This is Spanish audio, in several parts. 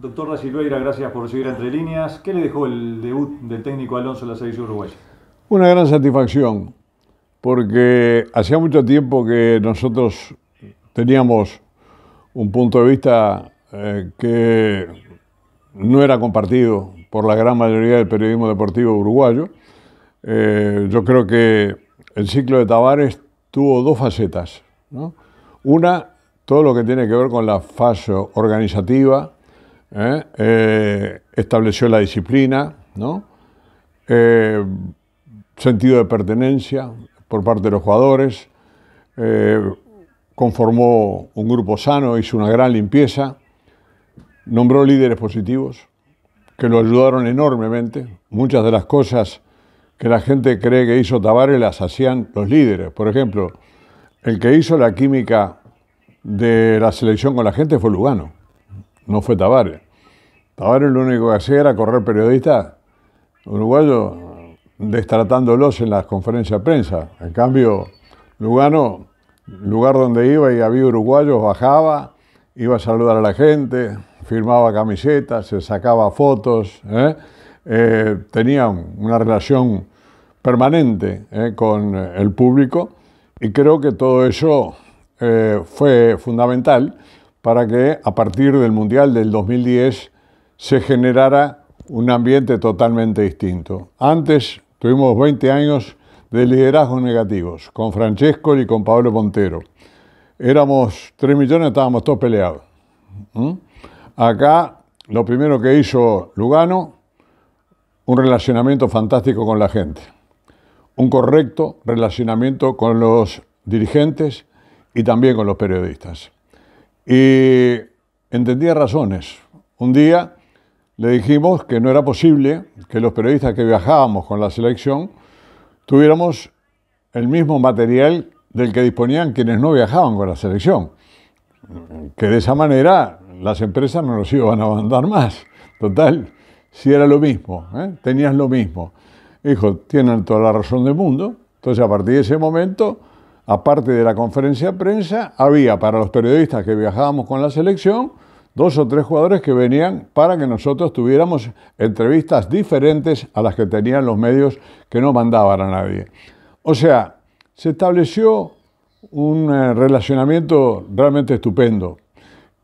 Doctor Da Silveira, gracias por recibir Entre Líneas. ¿Qué le dejó el debut del técnico Alonso en la selección uruguaya? Una gran satisfacción, porque hacía mucho tiempo que nosotros teníamos un punto de vista que no era compartido por la gran mayoría del periodismo deportivo uruguayo. Yo creo que el ciclo de Tavares tuvo dos facetas, ¿no? Una, todo lo que tiene que ver con la fase organizativa, estableció la disciplina, ¿no? Sentido de pertenencia por parte de los jugadores, conformó un grupo sano, hizo una gran limpieza, nombró líderes positivos que lo ayudaron enormemente. Muchas de las cosas que la gente cree que hizo Tavares las hacían los líderes. Por ejemplo, el que hizo la química de la selección con la gente fue Lugano, no fue Tavares. Tavares lo único que hacía era correr periodistas uruguayos destratándolos en las conferencias de prensa. En cambio, Lugano, lugar donde iba y había uruguayos, bajaba, iba a saludar a la gente, firmaba camisetas, se sacaba fotos, tenía una relación permanente con el público, y creo que todo eso fue fundamental para que a partir del Mundial del 2010 se generara un ambiente totalmente distinto. Antes tuvimos 20 años de liderazgos negativos, con Francesco y con Pablo Montero. Éramos 3 millones, estábamos todos peleados. Acá, lo primero que hizo Lugano, un relacionamiento fantástico con la gente, un correcto relacionamiento con los dirigentes y también con los periodistas. Y entendía razones. Un día le dijimos que no era posible que los periodistas que viajábamos con la selección tuviéramos el mismo material del que disponían quienes no viajaban con la selección, que de esa manera las empresas no nos iban a mandar más. Total, si era lo mismo, tenías lo mismo. Dijo, tienen toda la razón del mundo. Entonces, a partir de ese momento, aparte de la conferencia de prensa, había para los periodistas que viajábamos con la selección 2 o 3 jugadores que venían para que nosotros tuviéramos entrevistas diferentes a las que tenían los medios que no mandaban a nadie. O sea, se estableció un relacionamiento realmente estupendo.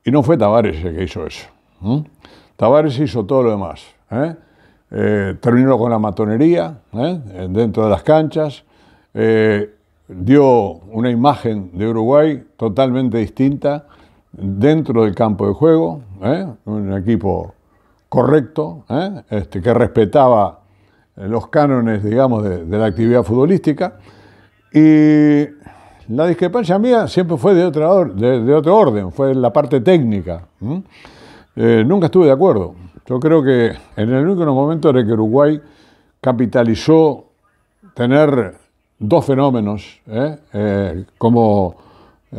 Y no fue Tavares el que hizo eso. Tavares hizo todo lo demás. Terminó con la matonería dentro de las canchas, dio una imagen de Uruguay totalmente distinta dentro del campo de juego, un equipo correcto, que respetaba los cánones, digamos, de la actividad futbolística. Y la discrepancia mía siempre fue de otro orden, fue la parte técnica. Nunca estuve de acuerdo. Yo creo que en el único momento en el que Uruguay capitalizó tener 2 fenómenos, como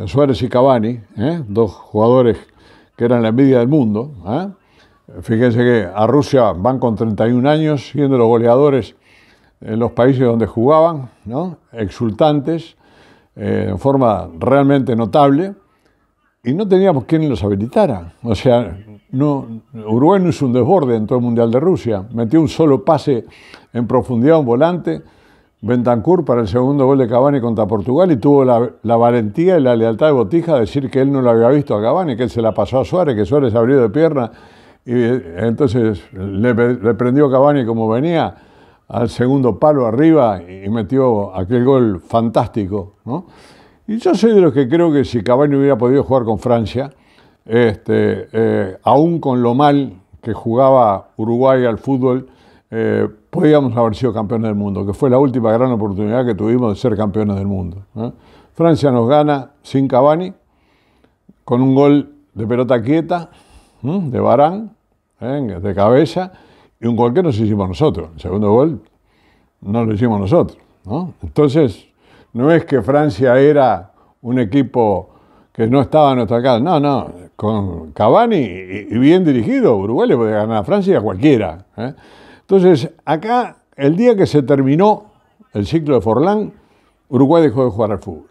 Suárez y Cavani, 2 jugadores que eran la envidia del mundo. Fíjense que a Rusia van con 31 años, siendo los goleadores en los países donde jugaban, ¿no? Exultantes, en forma realmente notable, y no teníamos quien los habilitara. O sea, Uruguay no hizo un desborde en todo el Mundial de Rusia, metió un solo pase en profundidad a un volante, Bentancur, para el segundo gol de Cavani contra Portugal, y tuvo la valentía y la lealtad de Botija de decir que él no lo había visto a Cavani, que él se la pasó a Suárez, que Suárez abrió de pierna, y entonces le prendió a Cavani como venía al segundo palo arriba y metió aquel gol fantástico, ¿no? Y yo soy de los que creo que si Cavani hubiera podido jugar con Francia, aún con lo mal que jugaba Uruguay al fútbol, podíamos haber sido campeones del mundo, que fue la última gran oportunidad que tuvimos de ser campeones del mundo. Francia nos gana sin Cavani, con un gol de pelota quieta, de Varane, de cabeza, y un gol que nos hicimos nosotros. El segundo gol no lo hicimos nosotros, ¿no? Entonces, no es que Francia era un equipo que no estaba en nuestra casa. No, con Cavani y bien dirigido, Uruguay le podía ganar a Francia y a cualquiera. Entonces, acá, el día que se terminó el ciclo de Forlán, Uruguay dejó de jugar al fútbol.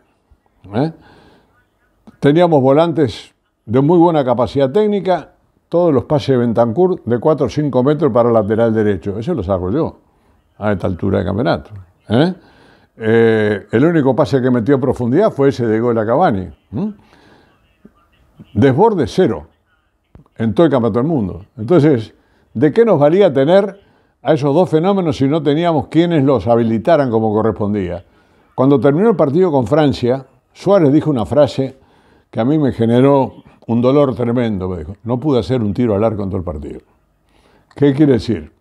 Teníamos volantes de muy buena capacidad técnica, todos los pases de Bentancur de 4 o 5 metros para el lateral derecho. Eso lo saco yo a esta altura de campeonato. El único pase que metió a profundidad fue ese de gol a Cavani. Desborde cero en todo el campeonato del mundo. Entonces, ¿de qué nos valía tener a esos dos fenómenos si no teníamos quienes los habilitaran como correspondía? Cuando terminó el partido con Francia, Suárez dijo una frase que a mí me generó un dolor tremendo. Me dijo, no pude hacer un tiro al arco en todo el partido. ¿Qué quiere decir?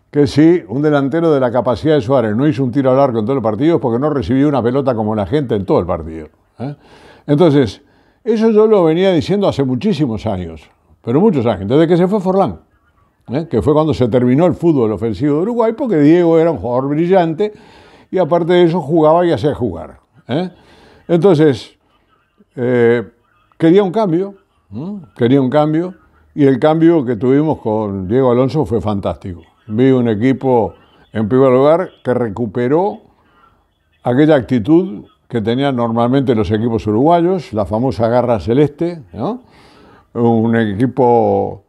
Que si un delantero de la capacidad de Suárez no hizo un tiro al arco en todo el partido es porque no recibió una pelota como la gente en todo el partido. Entonces, eso yo lo venía diciendo hace muchísimos años, pero muchos años, desde que se fue Forlán, que fue cuando se terminó el fútbol ofensivo de Uruguay, porque Diego era un jugador brillante y aparte de eso jugaba y hacía jugar. Entonces, quería un cambio, y el cambio que tuvimos con Diego Alonso fue fantástico. Vi un equipo, en primer lugar, que recuperó aquella actitud que tenían normalmente los equipos uruguayos, la famosa garra celeste, ¿no? Un equipo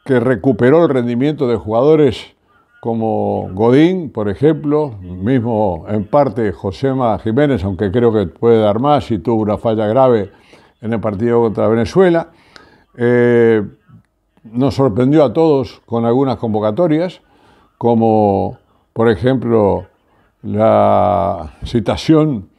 que recuperó el rendimiento de jugadores como Godín, por ejemplo, mismo en parte Josema Jiménez, aunque creo que puede dar más y tuvo una falla grave en el partido contra Venezuela. Nos sorprendió a todos con algunas convocatorias, como por ejemplo la citación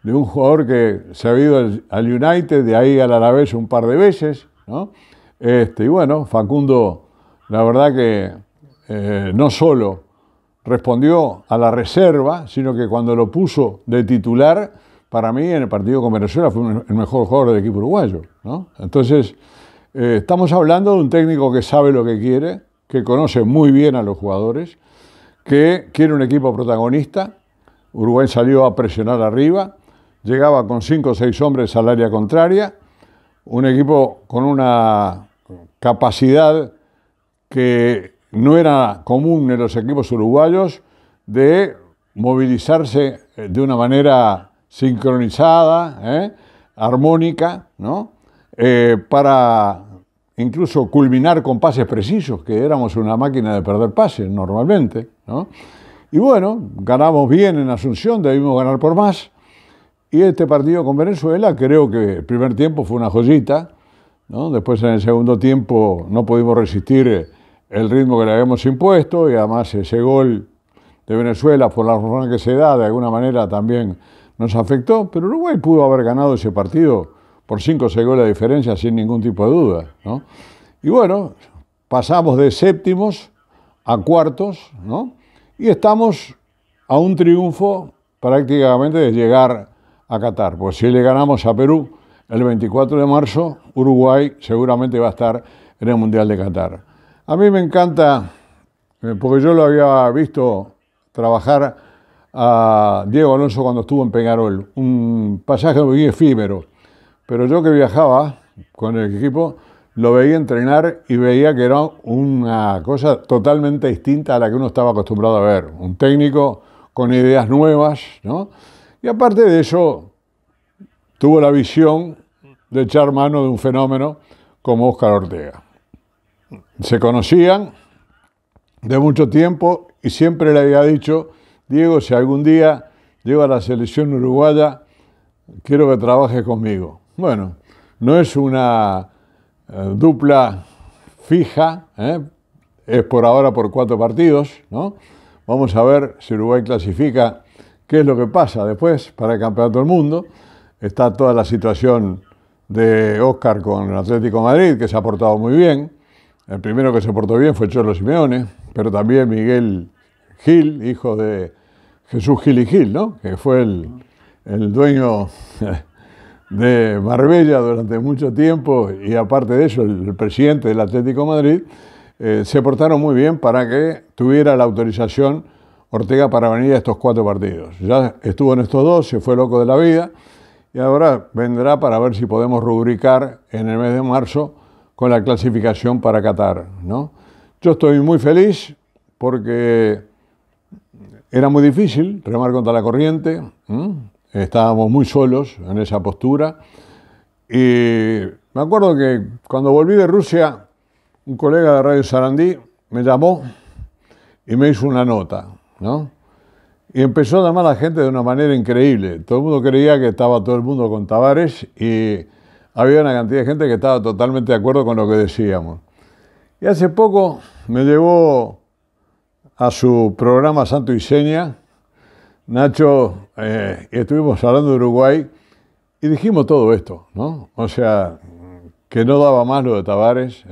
de un jugador que se ha ido al United, de ahí al Alavés un par de veces, ¿no? Y bueno, Facundo, la verdad que no solo respondió a la reserva, sino que cuando lo puso de titular, para mí en el partido con Venezuela fue el mejor jugador del equipo uruguayo, ¿no? Entonces, estamos hablando de un técnico que sabe lo que quiere, que conoce muy bien a los jugadores, que quiere un equipo protagonista. Uruguay salió a presionar arriba, llegaba con 5 o 6 hombres al área contraria, un equipo con una capacidad que no era común en los equipos uruguayos de movilizarse de una manera sincronizada, armónica, ¿no? Para incluso culminar con pases precisos, que éramos una máquina de perder pases normalmente, ¿no? Y bueno, ganamos bien en Asunción, debimos ganar por más. Y este partido con Venezuela, creo que el primer tiempo fue una joyita, ¿no? Después en el segundo tiempo no pudimos resistir el ritmo que le habíamos impuesto y además ese gol de Venezuela, por la forma que se da, de alguna manera también nos afectó, pero Uruguay pudo haber ganado ese partido por 5 o 6 goles de diferencia sin ningún tipo de duda, ¿no? Y bueno, pasamos de séptimos a cuartos, ¿no? Y estamos a un triunfo prácticamente de llegar a Qatar. Pues si le ganamos a Perú el 24 de marzo, Uruguay seguramente va a estar en el Mundial de Qatar. A mí me encanta, porque yo lo había visto trabajar a Diego Alonso cuando estuvo en Peñarol, un pasaje muy efímero, pero yo que viajaba con el equipo, lo veía entrenar y veía que era una cosa totalmente distinta a la que uno estaba acostumbrado a ver. Un técnico con ideas nuevas, ¿no? Y aparte de eso, tuvo la visión de echar mano de un fenómeno como Óscar Ortega. Se conocían de mucho tiempo y siempre le había dicho, Diego, si algún día llego a la selección uruguaya, quiero que trabajes conmigo. Bueno, no es una dupla fija, es por ahora por 4 partidos, ¿no? Vamos a ver si Uruguay clasifica, qué es lo que pasa después para el Campeonato del Mundo. Está toda la situación de Óscar con el Atlético de Madrid, que se ha portado muy bien. El primero que se portó bien fue Cholo Simeone, pero también Miguel Gil, hijo de Jesús Gil y Gil, ¿no? Que fue el dueño de Marbella durante mucho tiempo y aparte de eso el presidente del Atlético de Madrid, se portaron muy bien para que tuviera la autorización Ortega para venir a estos 4 partidos. Ya estuvo en estos 2, se fue loco de la vida y ahora vendrá para ver si podemos rubricar en el mes de marzo con la clasificación para Qatar, ¿no? Yo estoy muy feliz porque era muy difícil remar contra la corriente, estábamos muy solos en esa postura y me acuerdo que cuando volví de Rusia un colega de Radio Sarandí me llamó y me hizo una nota, ¿no? Y empezó a llamar a la gente de una manera increíble. Todo el mundo creía que estaba todo el mundo con Tavares y había una cantidad de gente que estaba totalmente de acuerdo con lo que decíamos. Y hace poco me llevó a su programa Santo y Seña, Nacho, y estuvimos hablando de Uruguay y dijimos todo esto, ¿no? O sea, que no daba más lo de Tavares,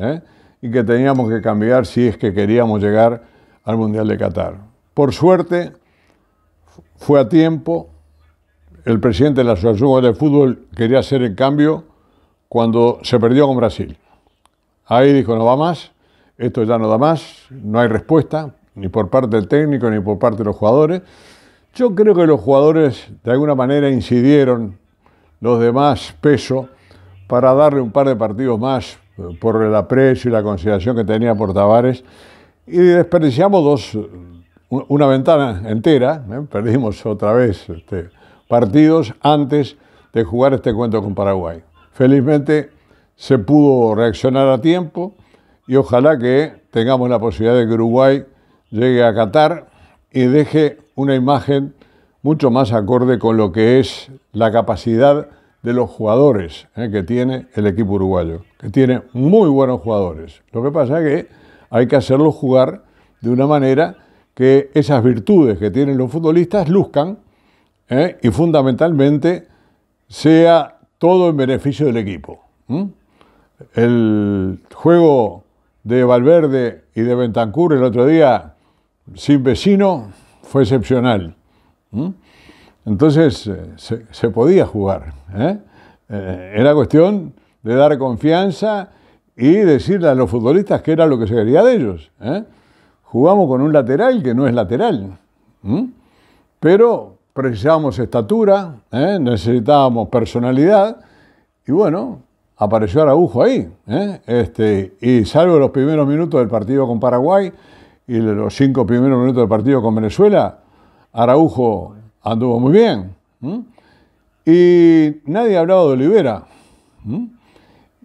y que teníamos que cambiar si es que queríamos llegar al Mundial de Qatar. Por suerte, fue a tiempo. El presidente de la Asociación de Fútbol quería hacer el cambio cuando se perdió con Brasil. Ahí dijo, no va más, esto ya no da más, no hay respuesta, ni por parte del técnico, ni por parte de los jugadores. Yo creo que los jugadores de alguna manera incidieron, los de más peso, para darle un par de partidos más por el aprecio y la consideración que tenía por Tavares, y desperdiciamos una ventana entera, perdimos otra vez partidos antes de jugar este cuento con Paraguay. Felizmente se pudo reaccionar a tiempo y ojalá que tengamos la posibilidad de que Uruguay llegue a Qatar y deje una imagen mucho más acorde con lo que es la capacidad de los jugadores que tiene el equipo uruguayo, que tiene muy buenos jugadores. Lo que pasa es que hay que hacerlos jugar de una manera que esas virtudes que tienen los futbolistas luzcan y fundamentalmente sea todo en beneficio del equipo. El juego de Valverde y de Bentancur el otro día, sin Vecino, fue excepcional. Entonces se podía jugar. Era cuestión de dar confianza y decirle a los futbolistas que era lo que se quería de ellos. Jugamos con un lateral que no es lateral, pero precisábamos estatura, necesitábamos personalidad y bueno, apareció Araujo ahí. Y salvo los primeros minutos del partido con Paraguay y los 5 primeros minutos del partido con Venezuela, Araujo anduvo muy bien. Y nadie ha hablado de Olivera.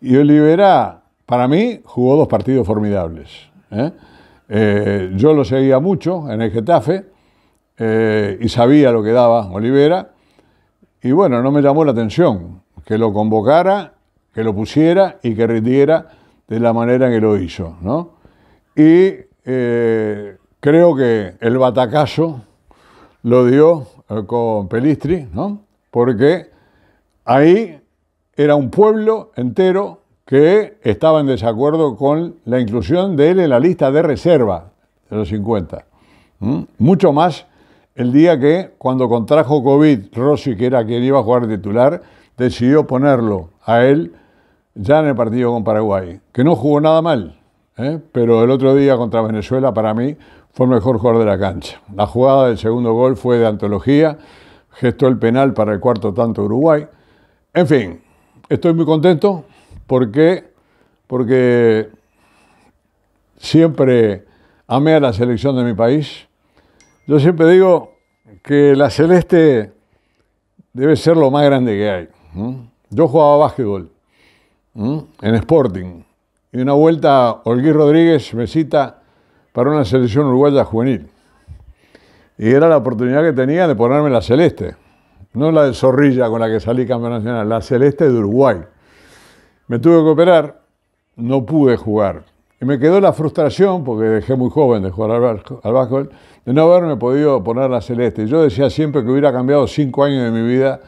Y Olivera, para mí, jugó 2 partidos formidables. Yo lo seguía mucho en el Getafe y sabía lo que daba Olivera. Y bueno, no me llamó la atención que lo convocara, que lo pusiera y que rindiera de la manera en que lo hizo, ¿no? Y creo que el batacazo lo dio con Pelistri, ¿no? Porque ahí era un pueblo entero que estaba en desacuerdo con la inclusión de él en la lista de reserva de los 50. Mucho más el día que, cuando contrajo COVID, Rossi, que era quien iba a jugar de titular, decidió ponerlo a él ya en el partido con Paraguay, que no jugó nada mal, pero el otro día contra Venezuela, para mí, fue el mejor jugador de la cancha. La jugada del segundo gol fue de antología, gestó el penal para el 4º tanto de Uruguay. En fin, estoy muy contento porque siempre amé a la selección de mi país. Yo siempre digo que la celeste debe ser lo más grande que hay. Yo jugaba básquetbol en Sporting y una vuelta Olguín Rodríguez me cita para una selección uruguaya juvenil. Y era la oportunidad que tenía de ponerme la celeste. No la de Zorrilla con la que salí campeón nacional, la celeste de Uruguay. Me tuve que operar, no pude jugar. Y me quedó la frustración, porque dejé muy joven de jugar al básquetbol, de no haberme podido poner la celeste. Yo decía siempre que hubiera cambiado 5 años de mi vida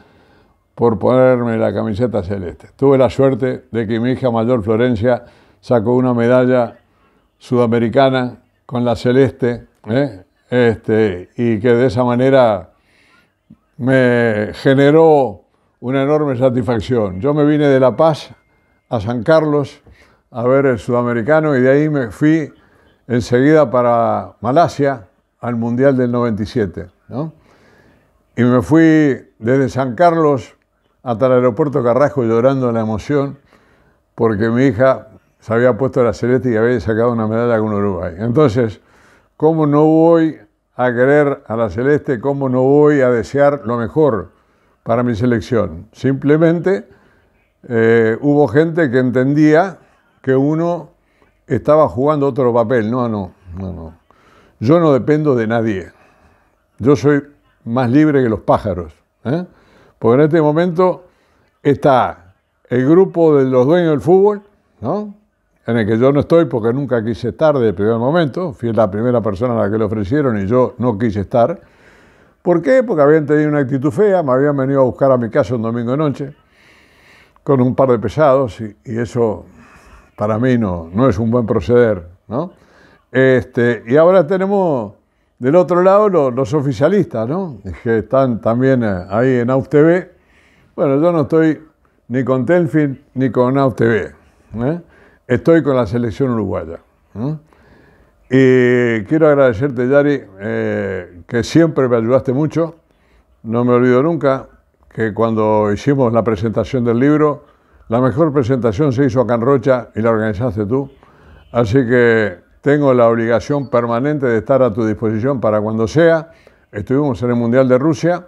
por ponerme la camiseta celeste. Tuve la suerte de que mi hija mayor, Florencia, sacó una medalla sudamericana con la celeste, y que de esa manera me generó una enorme satisfacción. Yo me vine de La Paz a San Carlos a ver el sudamericano y de ahí me fui enseguida para Malasia al Mundial del 97, ¿no? Y me fui desde San Carlos hasta el aeropuerto Carrasco llorando de la emoción porque mi hija se había puesto la celeste y había sacado una medalla con Uruguay. Entonces, ¿cómo no voy a querer a la celeste? ¿Cómo no voy a desear lo mejor para mi selección? Simplemente hubo gente que entendía que uno estaba jugando otro papel. No. Yo no dependo de nadie. Yo soy más libre que los pájaros, ¿eh? Porque en este momento está el grupo de los dueños del fútbol, ¿no? En el que yo no estoy porque nunca quise estar desde el primer momento. Fui la primera persona a la que le ofrecieron y yo no quise estar. ¿Por qué? Porque habían tenido una actitud fea, me habían venido a buscar a mi casa un domingo de noche con un par de pesados y eso para mí no es un buen proceder, ¿no? Y ahora tenemos del otro lado los oficialistas, ¿no? Que están también ahí en AUF TV. Bueno, yo no estoy ni con Telfin ni con AUF TV, ¿eh? Estoy con la selección uruguaya, ¿eh? Y quiero agradecerte, Yari, que siempre me ayudaste mucho. No me olvido nunca que cuando hicimos la presentación del libro, la mejor presentación se hizo acá en Rocha y la organizaste tú. Así que tengo la obligación permanente de estar a tu disposición para cuando sea. Estuvimos en el Mundial de Rusia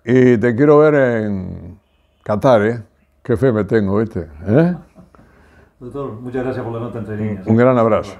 y te quiero ver en Qatar, ¿eh? Qué fe me tengo, ¿viste? Doctor, muchas gracias por la nota entre líneas. Un gran abrazo.